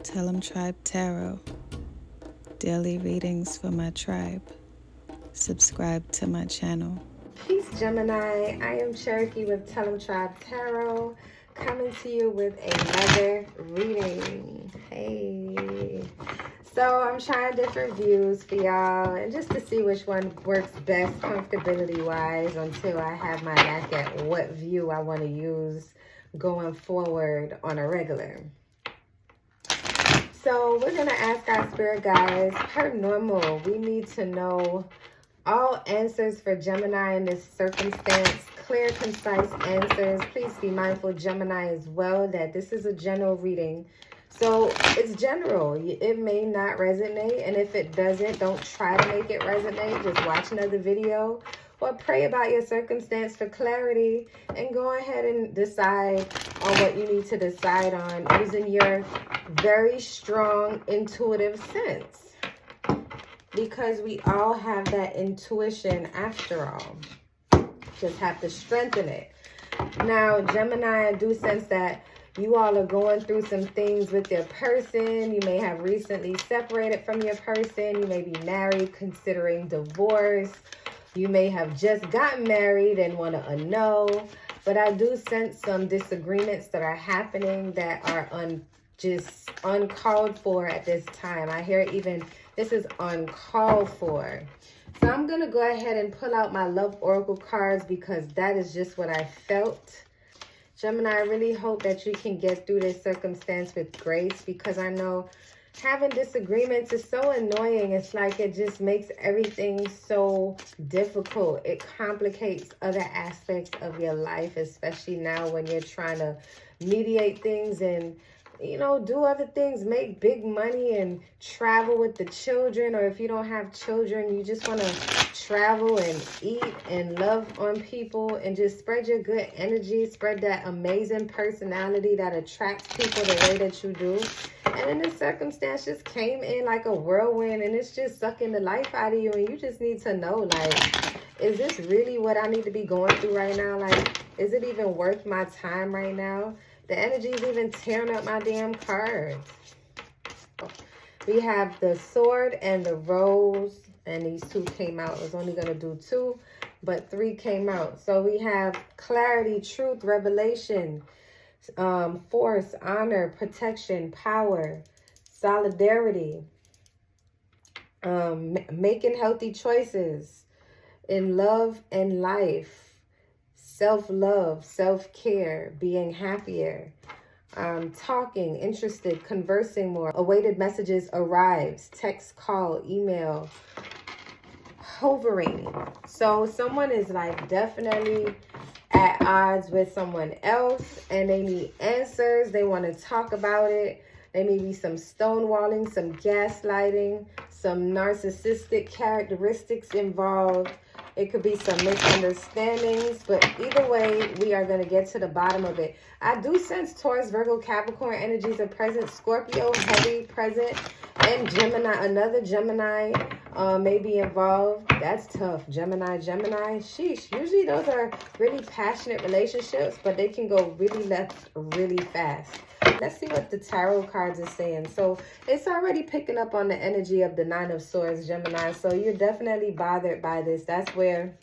Tellemtribe Tarot. Daily readings for my tribe. Subscribe to my channel. Peace, Gemini. I am Cherokee with Tellemtribe Tarot, coming to you with another reading. Hey. So I'm trying different views for y'all, and just to see which one works best comfortability-wise until I have my knack at what view I want to use going forward on a regular. So we're going to ask our spirit guides, per normal, we need to know all answers for Gemini in this circumstance. Clear, concise answers. Please be mindful, Gemini, as well, that this is a general reading. So it's general. It may not resonate. And if it doesn't, don't try to make it resonate. Just watch another video or pray about your circumstance for clarity and go ahead and decide on what you need to decide on using your very strong intuitive sense. Because we all have that intuition after all. Just have to strengthen it. Now, Gemini, I do sense that you all are going through some things with your person. You may have recently separated from your person. You may be married, considering divorce. You may have just gotten married and want to annul. But I do sense some disagreements that are happening that are just uncalled for at this time. I hear even this is uncalled for. So I'm going to go ahead and pull out my love oracle cards because that is just what I felt. Gemini, I really hope that you can get through this circumstance with grace, because I know having disagreements is so annoying. It's like it just makes everything so difficult. It complicates other aspects of your life, especially now when you're trying to mediate things and, you know, do other things, make big money and travel with the children. Or if you don't have children, you just want to travel and eat and love on people and just spread your good energy, spread that amazing personality that attracts people the way that you do. And in this circumstance just came in like a whirlwind, and it's just sucking the life out of you. And you just need to know, like, is this really what I need to be going through right now? Like, is it even worth my time right now? The energy is even tearing up my damn cards. We have the sword and the rose, and these two came out. I was only going to do two, but three came out. So we have clarity, truth, revelation, force, honor, protection, power, solidarity, making healthy choices in love and life. Self-love, self-care, being happier, talking, interested, conversing more, awaited messages arrives, text, call, email, hovering. So someone is like definitely at odds with someone else and they need answers. They want to talk about it. There may be some stonewalling, some gaslighting, some narcissistic characteristics involved. It could be some misunderstandings, but either way, we are going to get to the bottom of it. I do sense Taurus, Virgo, Capricorn energies are present. Scorpio, heavy present. And Gemini, another Gemini may be involved. That's tough. Gemini, sheesh. Usually those are really passionate relationships, but they can go really left really fast. Let's see what the tarot cards are saying. So it's already picking up on the energy of the Nine of Swords, Gemini. So you're definitely bothered by this. That's where,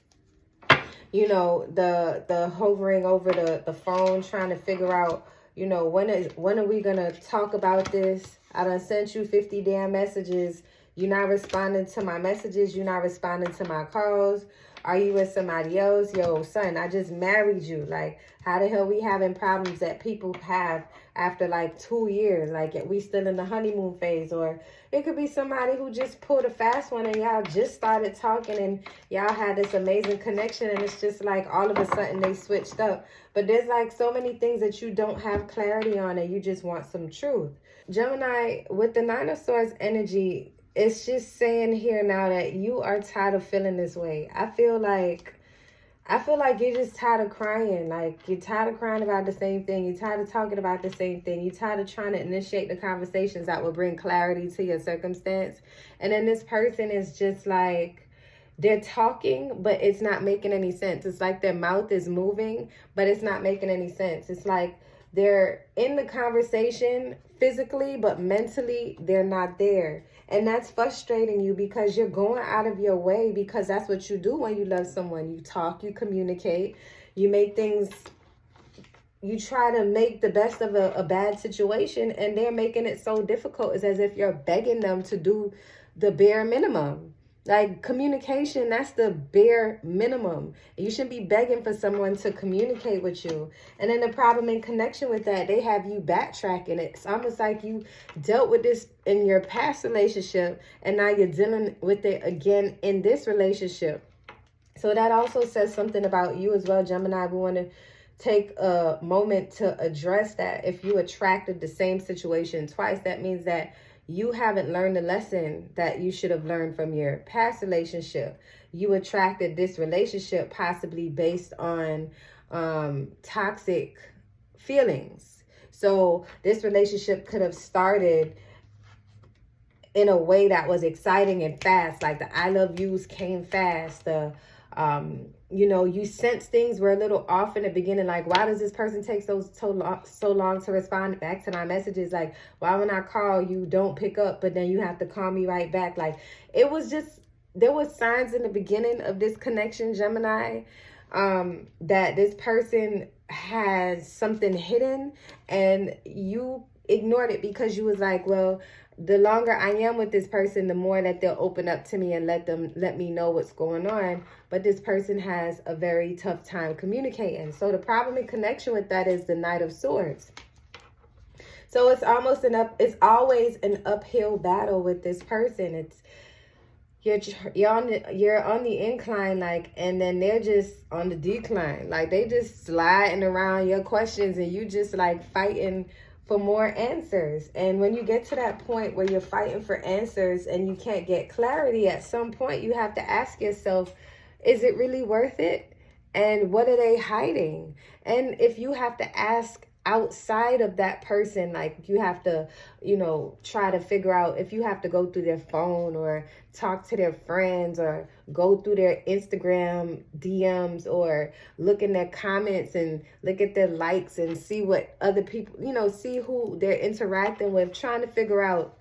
you know, the hovering over the phone, trying to figure out, you know, when are we going to talk about this? I done sent you 50 damn messages. You're not responding to my messages. You're not responding to my calls. Are you with somebody else? Yo, son, I just married you. Like, how the hell we having problems that people have after like 2 years? Like, we still in the honeymoon phase. Or it could be somebody who just pulled a fast one and y'all just started talking and y'all had this amazing connection. And it's just like all of a sudden they switched up. But there's like so many things that you don't have clarity on and you just want some truth. Gemini, with the Nine of Swords energy, it's just saying here now that you are tired of feeling this way. I feel like you're just tired of crying. Like, you're tired of crying about the same thing. You're tired of talking about the same thing. You're tired of trying to initiate the conversations that will bring clarity to your circumstance. And then this person is just like, they're talking, but it's not making any sense. It's like their mouth is moving, but it's not making any sense. It's like they're in the conversation physically, but mentally they're not there. And that's frustrating you because you're going out of your way, because that's what you do when you love someone. You talk, you communicate, you make things, you try to make the best of a bad situation, and they're making it so difficult. It's as if you're begging them to do the bare minimum. Like, communication, that's the bare minimum. You shouldn't be begging for someone to communicate with you. And then the problem in connection with that, they have you backtracking. It's almost like you dealt with this in your past relationship, and now you're dealing with it again in this relationship. So that also says something about you as well, Gemini. We want to take a moment to address that. If you attracted the same situation twice, that means that you haven't learned the lesson that you should have learned from your past relationship. You attracted this relationship possibly based on toxic feelings. So this relationship could have started in a way that was exciting and fast. Like the I love yous came fast. The you sense things were a little off in the beginning. Like, why does this person take so long to respond back to my messages? Like, why when I call you don't pick up, but then you have to call me right back? Like, it was just, there was signs in the beginning of this connection, Gemini, that this person has something hidden, and you ignored it because you was like, well, the longer I am with this person, the more that they'll open up to me and let me know what's going on. But this person has a very tough time communicating. So the problem in connection with that is the Knight of Swords. So it's always an uphill battle with this person. It's you're on the incline, like, and then they're just on the decline. Like, they just sliding around your questions, and you just like fighting for more answers. And when you get to that point where you're fighting for answers and you can't get clarity, at some point you have to ask yourself, is it really worth it? And what are they hiding? And if you have to ask outside of that person, like, you have to, try to figure out if you have to go through their phone or talk to their friends or go through their Instagram DMs or look in their comments and look at their likes and see what other people, see who they're interacting with, trying to figure out,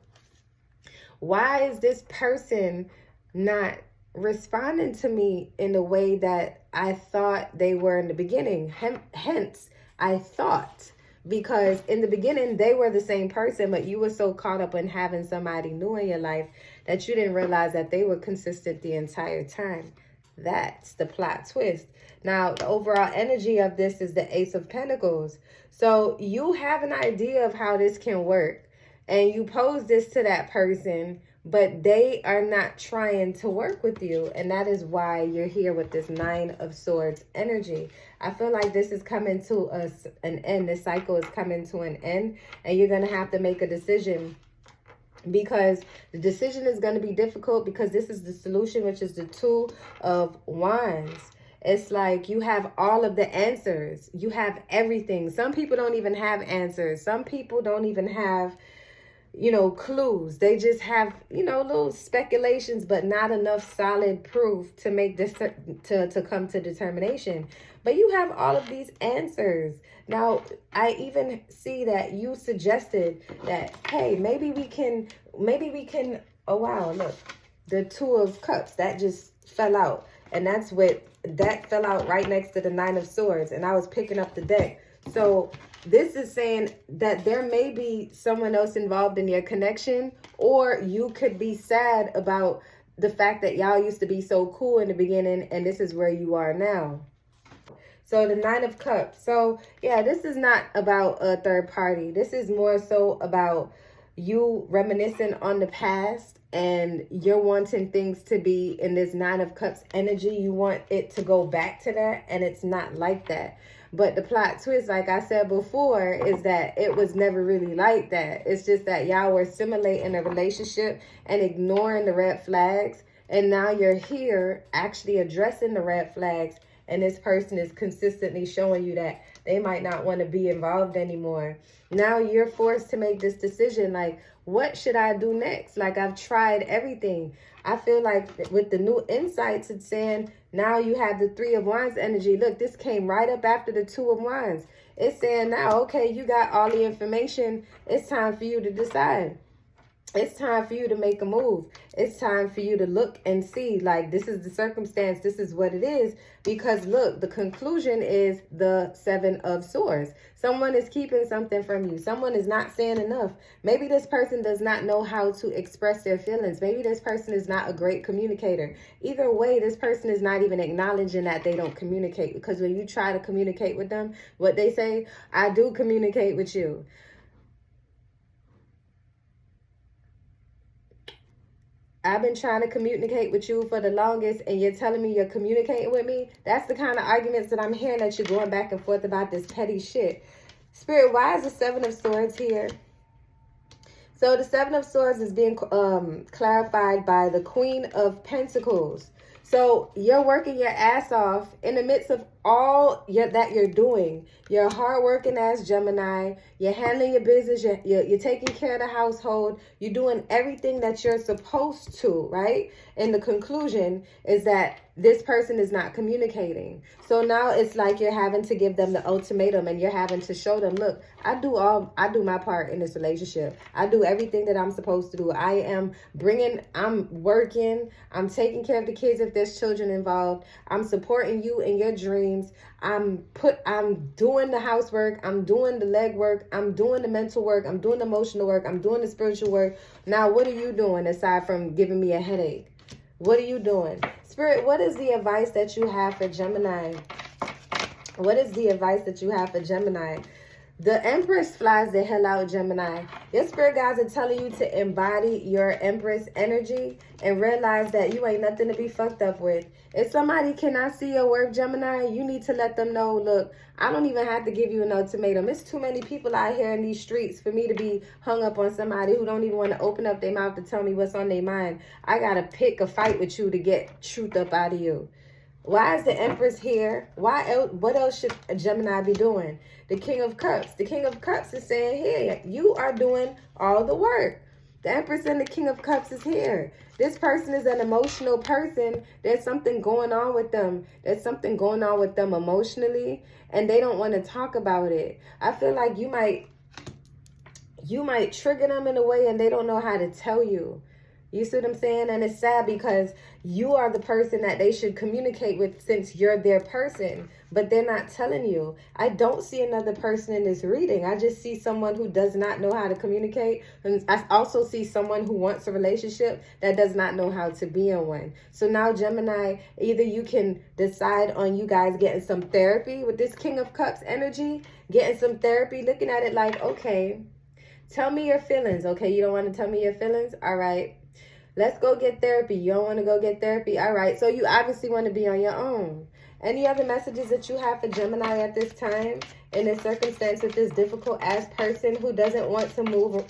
why is this person not responding to me in the way that I thought they were in the beginning? Hence, I thought. Because in the beginning, they were the same person, but you were so caught up in having somebody new in your life that you didn't realize that they were consistent the entire time. That's the plot twist. Now, the overall energy of this is the Ace of Pentacles. So you have an idea of how this can work, and you pose this to that person, but they are not trying to work with you. And that is why you're here with this Nine of Swords energy. I feel like this is coming to an end. This cycle is coming to an end, and you're going to have to make a decision, because the decision is going to be difficult, because this is the solution, which is the Two of Wands. It's like you have all of the answers. You have everything. Some people don't even have answers. Some people don't even have clues. They just have, little speculations, but not enough solid proof to make this, to come to determination. But you have all of these answers. Now, I even see that you suggested that, hey, maybe we can, oh wow, look, the Two of Cups, that just fell out. And that fell out right next to the Nine of Swords. And I was picking up the deck. So this is saying that there may be someone else involved in your connection, or you could be sad about the fact that y'all used to be so cool in the beginning, and this is where you are now. So the Nine of Cups. So yeah, this is not about a third party. This is more so about you reminiscing on the past, and you're wanting things to be in this Nine of Cups energy. You want it to go back to that, and it's not like that. But the plot twist, like I said before, is that it was never really like that. It's just that y'all were simulating a relationship and ignoring the red flags. And now you're here actually addressing the red flags. And this person is consistently showing you that they might not want to be involved anymore. Now you're forced to make this decision. Like, what should I do next? Like, I've tried everything. I feel like with the new insights, it's saying now you have the Three of Wands energy. Look, this came right up after the Two of Wands. It's saying now, okay, you got all the information. It's time for you to decide. It's time for you to make a move. It's time for you to look and see, like, this is the circumstance. This is what it is. Because look, the conclusion is the 7 of Swords. Someone is keeping something from you. Someone is not saying enough. Maybe this person does not know how to express their feelings. Maybe this person is not a great communicator. Either way, this person is not even acknowledging that they don't communicate. Because when you try to communicate with them, what they say, I do communicate with you. I've been trying to communicate with you for the longest, and you're telling me you're communicating with me? That's the kind of arguments that I'm hearing, that you're going back and forth about this petty shit. Spirit, why is the 7 of Swords here? So the 7 of Swords is being clarified by the Queen of Pentacles. So you're working your ass off in the midst of all that you're doing. You're hardworking ass Gemini. You're handling your business. You're taking care of the household. You're doing everything that you're supposed to, right? And the conclusion is that this person is not communicating. So now it's like you're having to give them the ultimatum, and you're having to show them, look, I do my part in this relationship. I do everything that I'm supposed to do. I'm working, I'm taking care of the kids if there's children involved. I'm supporting you in your dreams. I'm doing the housework. I'm doing the leg work. I'm doing the mental work. I'm doing the emotional work. I'm doing the spiritual work. Now, what are you doing aside from giving me a headache? What are you doing? Spirit, what is the advice that you have for Gemini? What is the advice that you have for Gemini? The Empress flies the hell out, Gemini. Your spirit guides are telling you to embody your Empress energy and realize that you ain't nothing to be fucked up with. If somebody cannot see your work, Gemini, you need to let them know, look, I don't even have to give you an ultimatum. It's too many people out here in these streets for me to be hung up on somebody who don't even want to open up their mouth to tell me what's on their mind. I got to pick a fight with you to get truth up out of you. Why is the Empress here? What else should a Gemini be doing? The King of Cups. The King of Cups is saying, here, you are doing all the work. The Empress and the King of Cups is here. This person is an emotional person. There's something going on with them. There's something going on with them emotionally, and they don't want to talk about it. I feel like you might trigger them in a way, and they don't know how to tell you. You see what I'm saying? And it's sad because you are the person that they should communicate with, since you're their person, but they're not telling you. I don't see another person in this reading. I just see someone who does not know how to communicate. And I also see someone who wants a relationship that does not know how to be in one. So now, Gemini, either you can decide on you guys getting some therapy with this King of Cups energy, getting some therapy, looking at it like, okay, tell me your feelings. Okay, you don't want to tell me your feelings? All right. Let's go get therapy. You don't want to go get therapy? All right. So you obviously want to be on your own. Any other messages that you have for Gemini at this time, in this circumstance, with this difficult-ass person who doesn't want to move?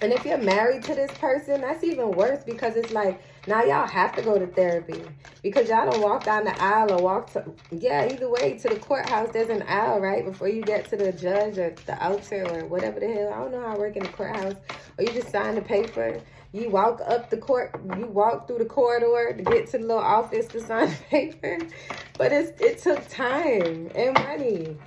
And if you're married to this person, that's even worse, because it's like, now y'all have to go to therapy because y'all don't walk down the aisle or walk to, either way, to the courthouse. There's an aisle, right, before you get to the judge or the altar or whatever the hell. I don't know how I work in the courthouse. Or you just sign the paper. You walk up the court. You walk through the corridor to get to the little office to sign the paper. But it took time and money.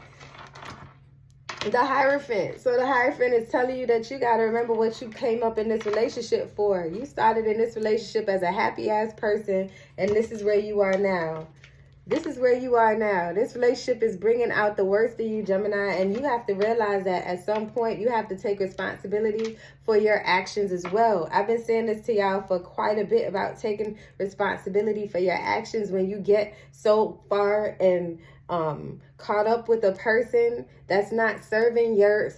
The Hierophant. So the Hierophant is telling you that you got to remember what you came up in this relationship for. You started in this relationship as a happy-ass person, and this is where you are now. This is where you are now. This relationship is bringing out the worst of you, Gemini, and you have to realize that at some point you have to take responsibility for your actions as well. I've been saying this to y'all for quite a bit about taking responsibility for your actions. When you get so far and caught up with a person that's not serving your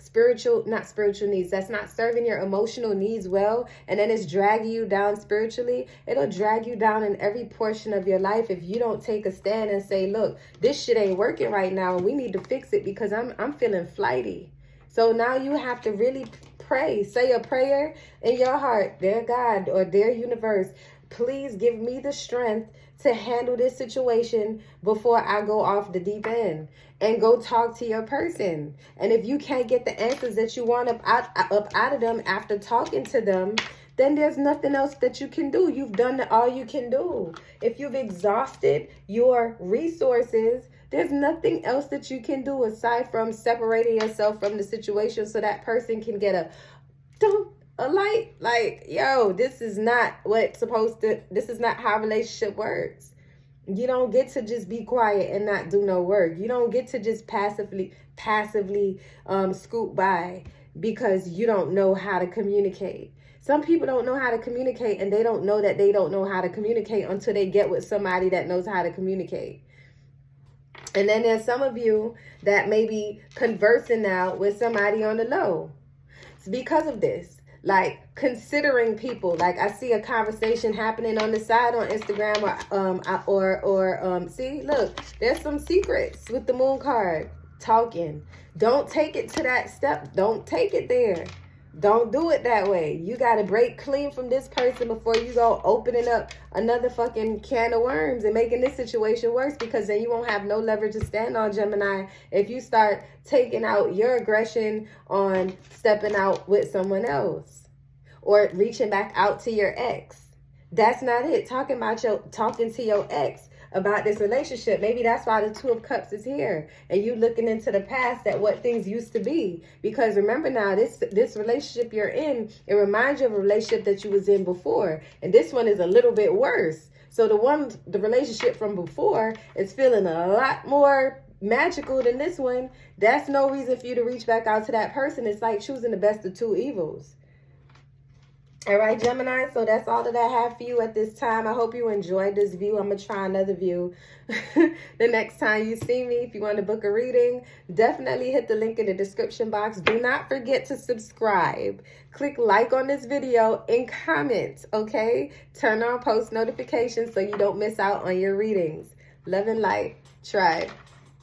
not spiritual needs, that's not serving your emotional needs well, and then it's dragging you down spiritually, it'll drag you down in every portion of your life if you don't take a stand and say, look, this shit ain't working right now and we need to fix it because I'm feeling flighty. So now you have to really pray. Say a prayer in your heart. Dear God or dear universe, please give me the strength to handle this situation before I go off the deep end. And go talk to your person. And if you can't get the answers that you want up out of them after talking to them, then there's nothing else that you can do. You've done all you can do. If you've exhausted your resources, There's nothing else that you can do aside from separating yourself from the situation so that person can get a light. Like, yo, this is not this is not how relationship works. You don't get to just be quiet and not do no work. You don't get to just passively scoot by because you don't know how to communicate. Some people don't know how to communicate, and they don't know that they don't know how to communicate until they get with somebody that knows how to communicate. And then there's some of you that may be conversing now with somebody on the low. It's because of this. Like, considering people. Like, I see a conversation happening on the side on Instagram or see, look, there's some secrets with the moon card talking. Don't take it to that step. Don't take it there. Don't do it that way. You got to break clean from this person before you go opening up another fucking can of worms and making this situation worse, because then you won't have no leverage to stand on, Gemini, if you start taking out your aggression on stepping out with someone else or reaching back out to your ex. That's not it. Talking to your ex about this relationship. Maybe that's why the Two of Cups is here, and you looking into the past at what things used to be. Because remember now, this relationship you're in, it reminds you of a relationship that you was in before, and this one is a little bit worse. So the relationship from before is feeling a lot more magical than this one. That's no reason for you to reach back out to that person. It's like choosing the best of two evils. All right, Gemini, so that's all that I have for you at this time. I hope you enjoyed this view. I'm going to try another view the next time you see me. If you want to book a reading, definitely hit the link in the description box. Do not forget to subscribe. Click like on this video and comment, okay? Turn on post notifications so you don't miss out on your readings. Love and light, tribe.